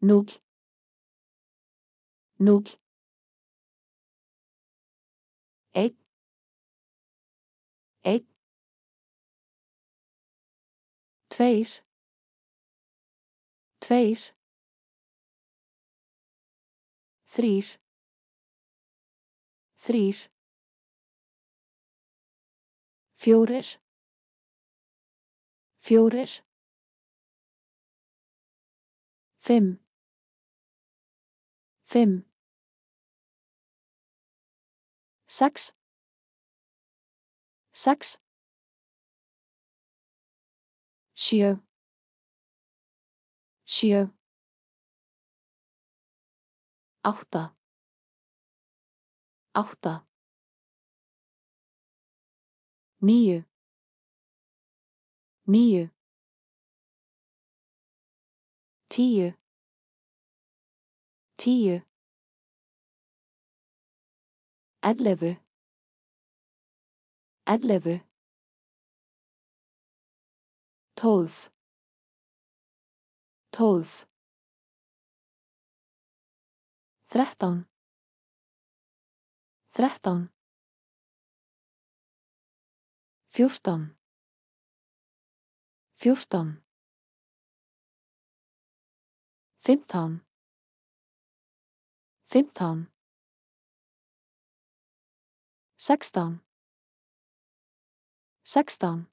Núll. Núll. Einn. Einn. Tveir. Tveir. Þrír. Þrír. Fjórir. Fjórir. Fimm. Fimm. Sex. Sex. Sjö. Sjö. Átta. Átta. Níu. Níu. Tíu. Tíu. 11. 11. 12. 12. 13. 13. 14. 14. 15. 15. 16. 16.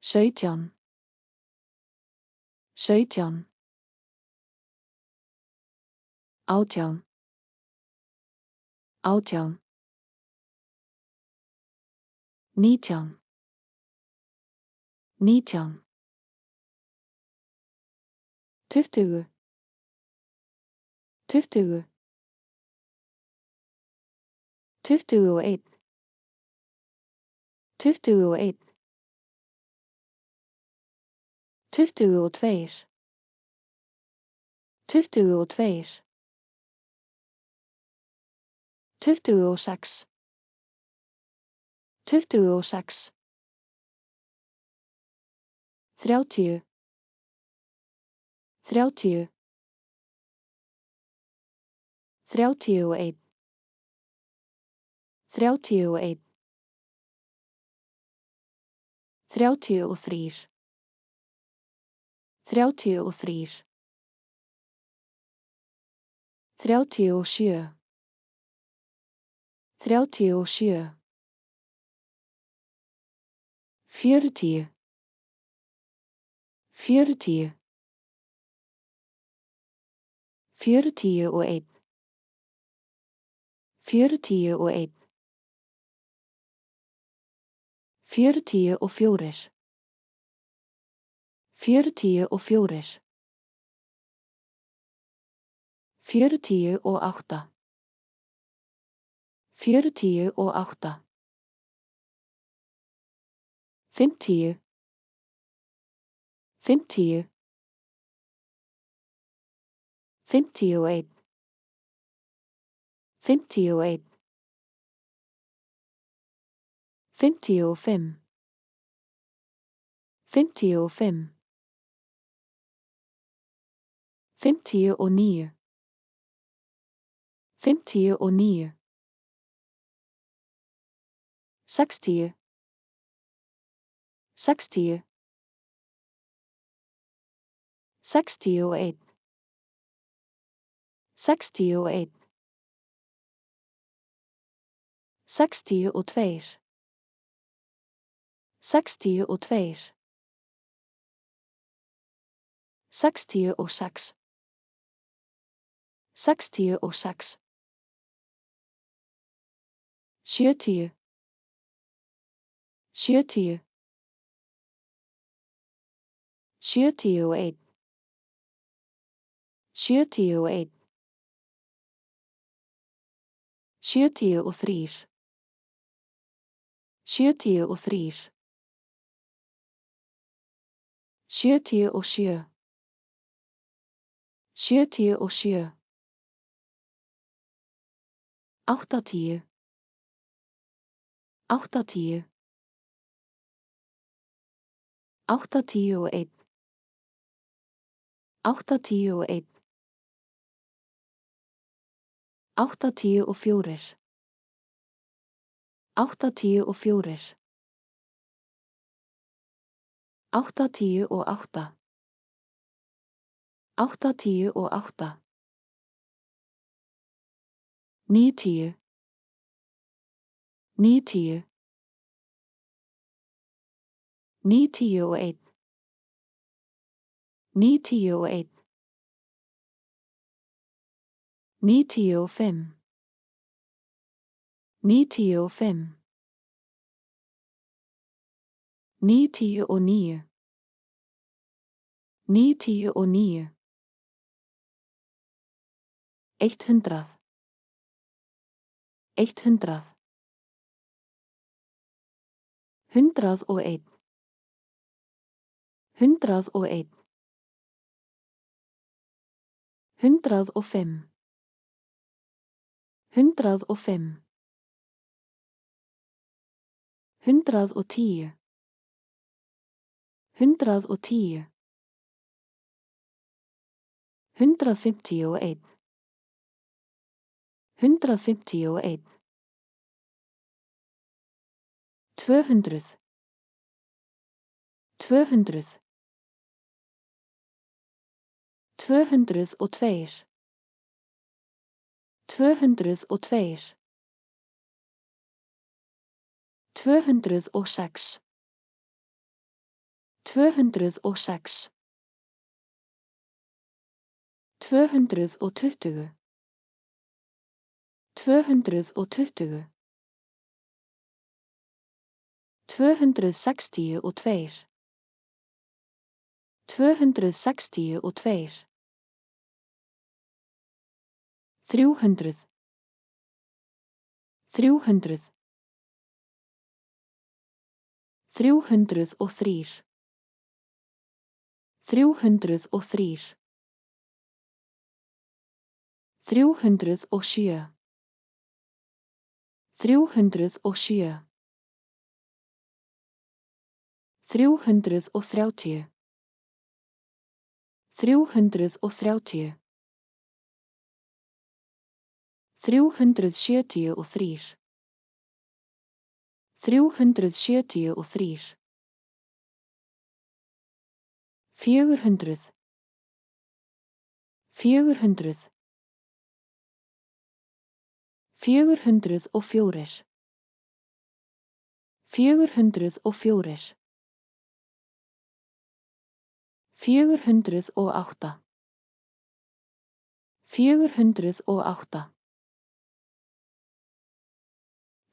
17. 17. 18. 18. 19. 19. 20. 20. 21. 21. 22. 22. 26. 26. 30. 30. 31. 31. 33. 33. 37. 37. 40. 40. 41. 41. 44. 44. 48. 48. 50. 50. 51. 51. 55. 55. 59. 59. 60. 60. 61. 61. 62. 62. 66. 66. 70. 70. 71. 71. 73. 73. 77. 77. 80. 80. 81. 81, 84, 84, 88, 88, 90, 90, 91, 91, 95, 95, 99, 99, 100, 100, 101, 101, 105, 105, 110, 110, 151, 151, 200, 200, 202, 202, 206, 206, 220, 220, 262, 262, 300, 300, 303, 303, 307, 307, 330, 330, 373, 373, 400, 400, 404, 404, 408, 408,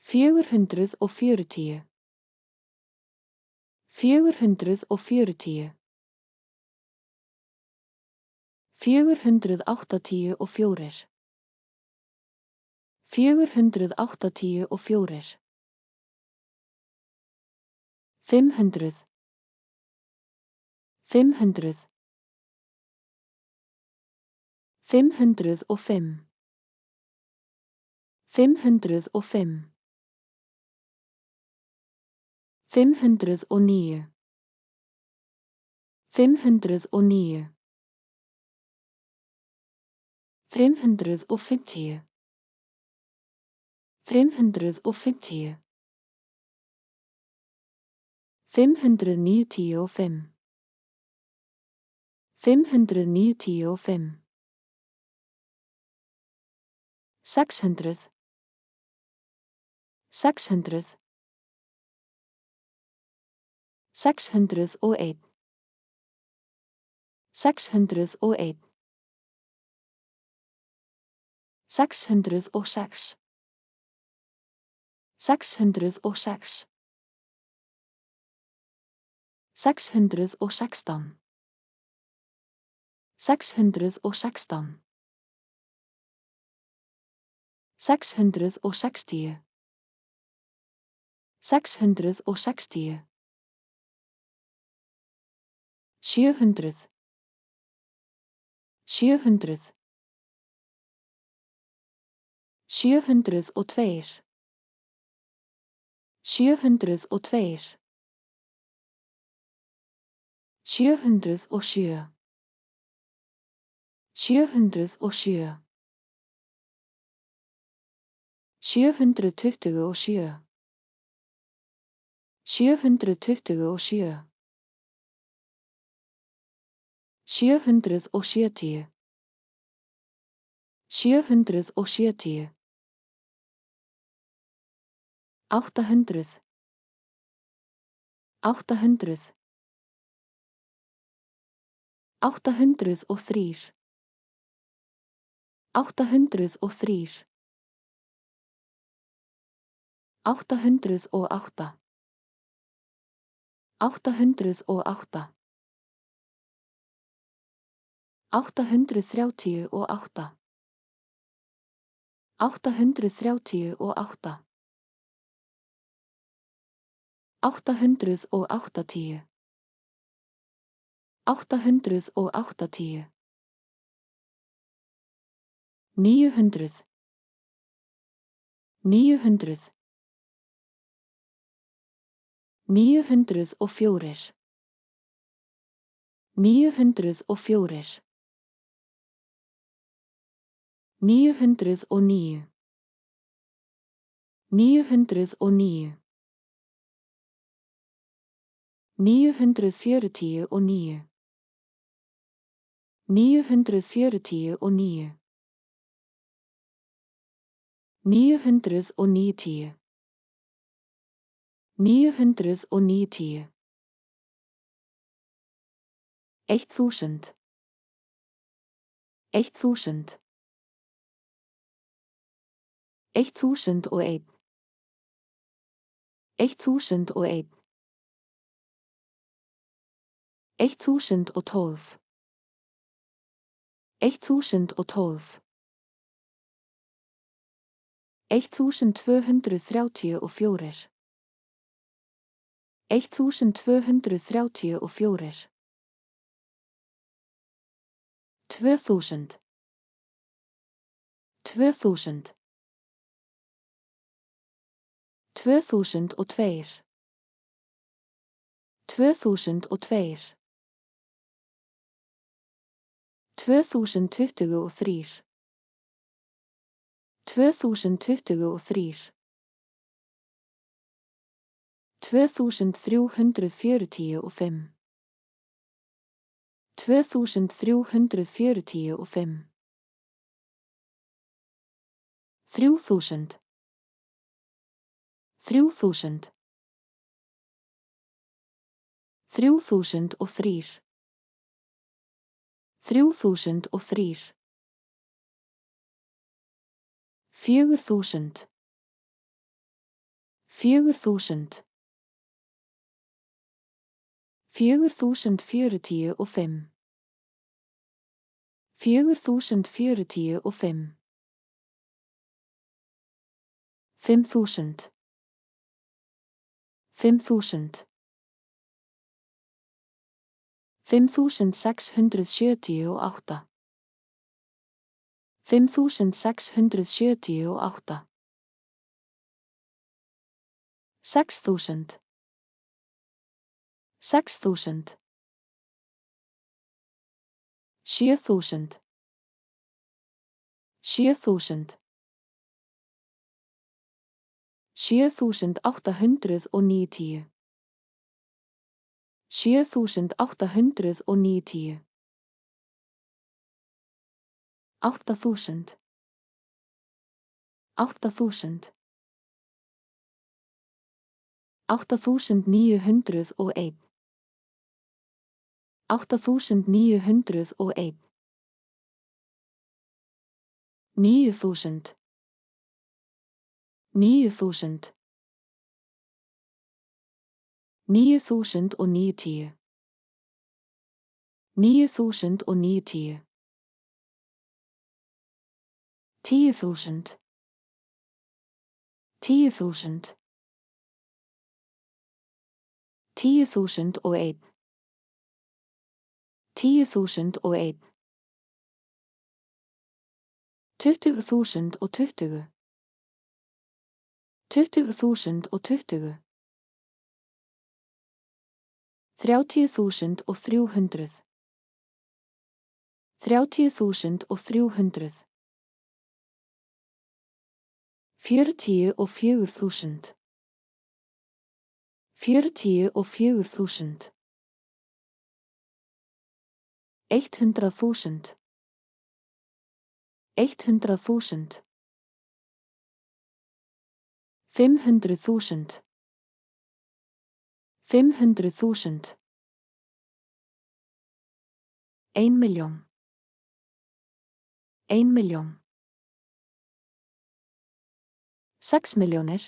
440, 440, 484, 484, 500, 500, 505, 505, 509, 509, 550, 550, 595, 595, 600, 600, 608, 608, 606, 606, 616, 616, 660, 660, 700, 700, 702, 702, 707, 707. 727. 727. 770. 770. 800. 800. 803. 803. 808. 808. 838. 838. 880. 880. 900. 900. 904. 904. 909. 909. 949. 949. 990. 990. 1000. 1000. 1001. 1001. 1012. 1012. 1234. 1234. 2000. 2000. 2002. 2002. 2023. 2023. 2345. 2345. 3000. 3000. 3003. 3003. 4000. 4000. 4045. 4045. 5000. 5000. 5678. 5678. 6000. 6000. 7000. 7000. 7890. 7890. 8000. 8000. 8901. 8901. 9000. 9000. 9090. 9090. 10.000. 10.000. 10.001. 10.001. 20.020. 20.020. 30.300. 30.300. 44.000. 44.000. 100.000. 100.000. 500.000. 500.000. 1 miljoen. 1 miljoen. 6 miljoner.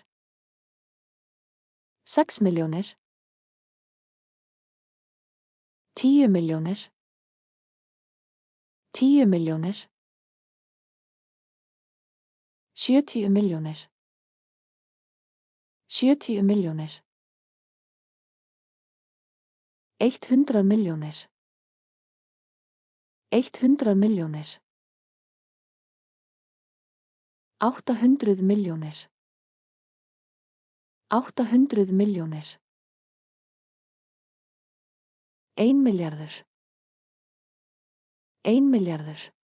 6 miljoner. 10 miljoner. 10 miljoner. 70 miljoner. 70 miljoner. 100 miljoner. 100 miljoner. 800 miljoner. 800 miljoner. 1 miljardur. 1 miljardur.